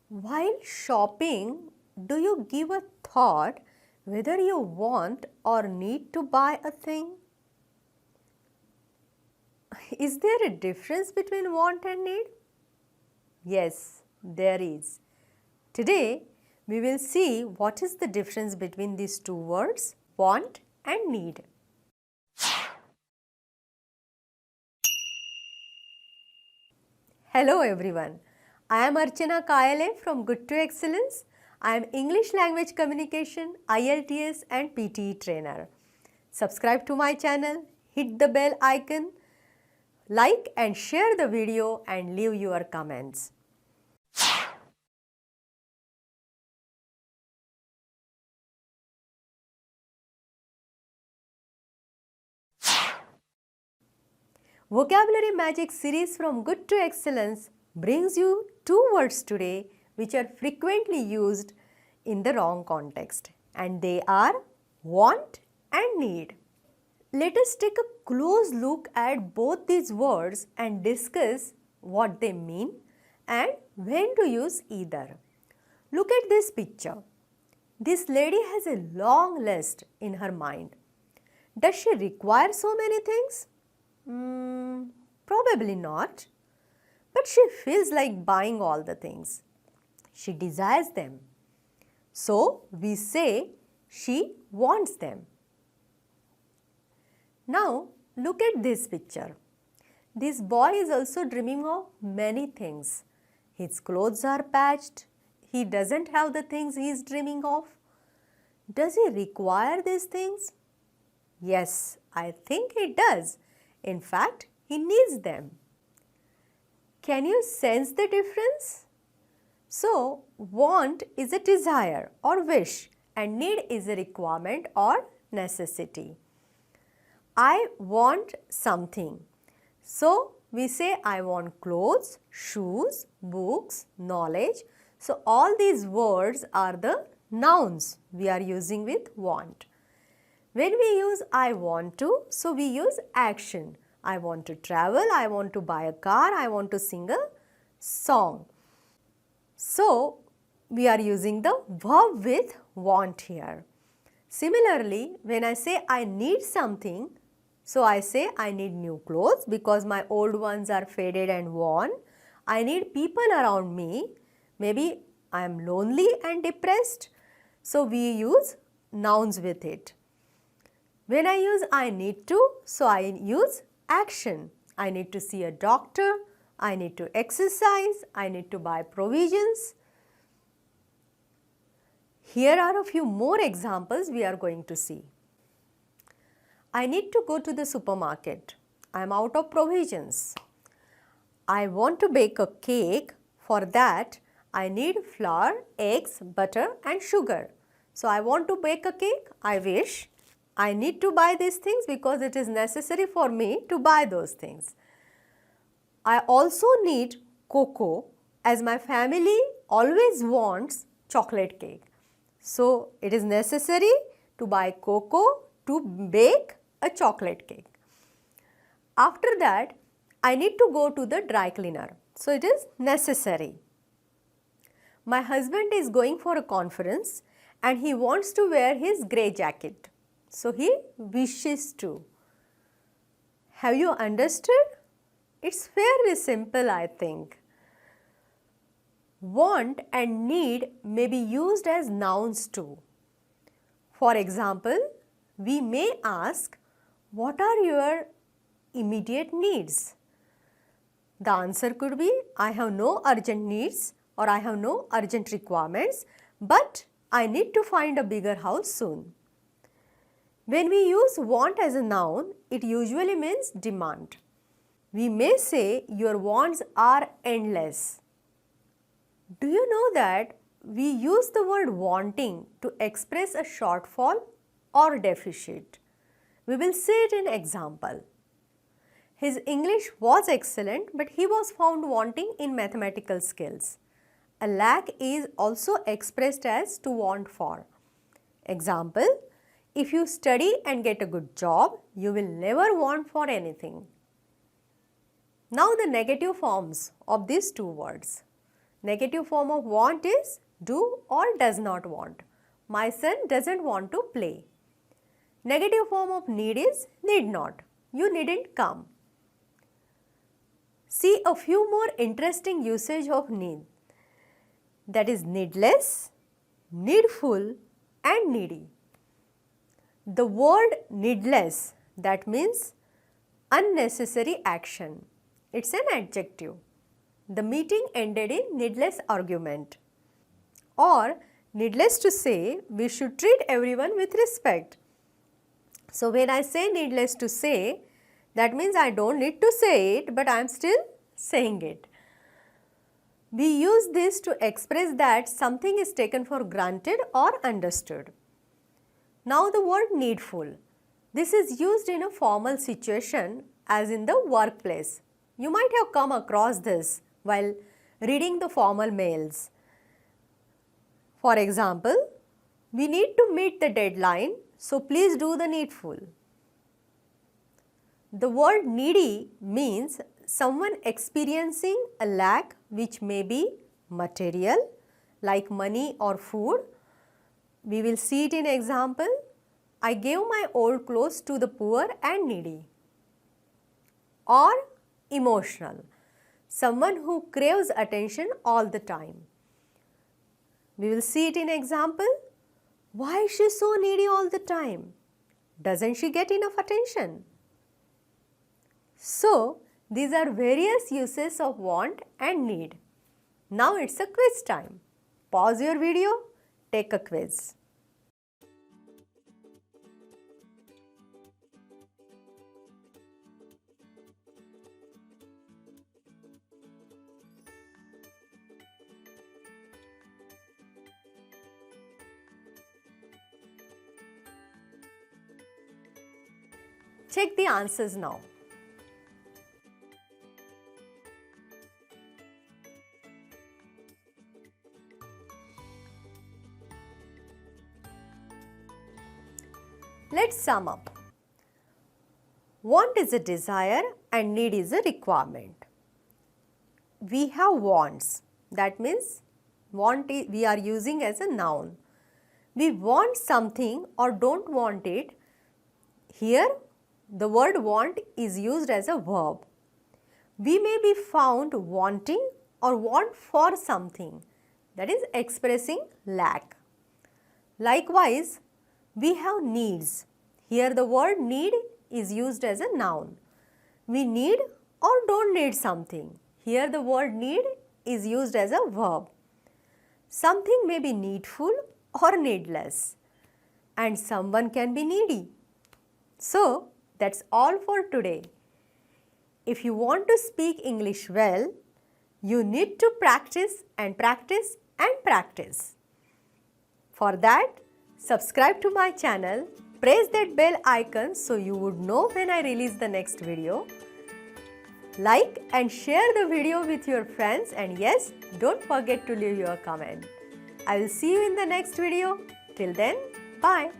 While shopping, do you give a thought whether you want or need to buy a thing? Is there a difference between want and need? Yes, there is. Today, we will see what is the difference between these two words, want and need. Hello everyone. I am Archana Kayale from Good to Excellence. I am English Language Communication, IELTS and PTE trainer. Subscribe to my channel, hit the bell icon, like and share the video and leave your comments. Vocabulary Magic series from Good to Excellence brings you two words today which are frequently used in the wrong context, and they are want and need. Let us take a close look at both these words and discuss what they mean and when to use either. Look at this picture. This lady has a long list in her mind. Does she require so many things? Probably not. But she feels like buying all the things. She desires them. So we say she wants them. Now look at this picture. This boy is also dreaming of many things. His clothes are patched. He doesn't have the things he is dreaming of. Does he require these things? Yes, I think he does. In fact, he needs them. Can you sense the difference? So, want is a desire or wish and need is a requirement or necessity. I want something. So, we say I want clothes, shoes, books, knowledge. So, all these words are the nouns we are using with want. When we use I want to, so we use action. I want to travel, I want to buy a car, I want to sing a song. So, we are using the verb with want here. Similarly, when I say I need something, so I say I need new clothes because my old ones are faded and worn. I need people around me. Maybe I am lonely and depressed. So, we use nouns with it. When I use I need to, so I use action. I need to see a doctor, I need to exercise, I need to buy provisions. Here are a few more examples we are going to see. I need to go to the supermarket. I am out of provisions. I want to bake a cake. For that, I need flour, eggs, butter and sugar. So, I want to bake a cake. I wish. I need to buy these things because it is necessary for me to buy those things. I also need cocoa as my family always wants chocolate cake. So, it is necessary to buy cocoa to bake a chocolate cake. After that, I need to go to the dry cleaner. So, it is necessary. My husband is going for a conference and he wants to wear his grey jacket. So, he wishes to. Have you understood? It's fairly simple, I think. Want and need may be used as nouns too. For example, we may ask, what are your immediate needs? The answer could be, I have no urgent needs or I have no urgent requirements, but I need to find a bigger house soon. When we use want as a noun, it usually means demand. We may say your wants are endless. Do you know that we use the word wanting to express a shortfall or deficit? We will see it in example. His English was excellent, but he was found wanting in mathematical skills. A lack is also expressed as to want for. Example, if you study and get a good job, you will never want for anything. Now the negative forms of these two words. Negative form of want is do or does not want. My son doesn't want to play. Negative form of need is need not. You needn't come. See a few more interesting usage of need. That is needless, needful and needy. The word needless, that means unnecessary action. It's an adjective. The meeting ended in needless argument. Or needless to say, we should treat everyone with respect. So when I say needless to say, that means I don't need to say it, but I am still saying it. We use this to express that something is taken for granted or understood. Now the word needful. This is used in a formal situation as in the workplace. You might have come across this while reading the formal mails. For example, we need to meet the deadline, so please do the needful. The word needy means someone experiencing a lack which may be material like money or food. We will see it in example. I gave my old clothes to the poor and needy. Or emotional, someone who craves attention all the time. We will see it in example. Why is she so needy all the time? Doesn't she get enough attention? So, these are various uses of want and need. Now it's a quiz time. Pause your video, take a quiz. Check the answers now. Let's sum up. Want is a desire and need is a requirement. We have wants. That means want we are using as a noun. We want something or don't want it. Here the word want is used as a verb. We may be found wanting or want for something, that is expressing lack. Likewise, we have needs. Here the word need is used as a noun. We need or don't need something. Here the word need is used as a verb. Something may be needful or needless, and someone can be needy. So, that's all for today. If you want to speak English well, you need to practice and practice and practice. For that, subscribe to my channel, press that bell icon so you would know when I release the next video. Like and share the video with your friends, and yes, don't forget to leave your comment. I will see you in the next video. Till then, bye.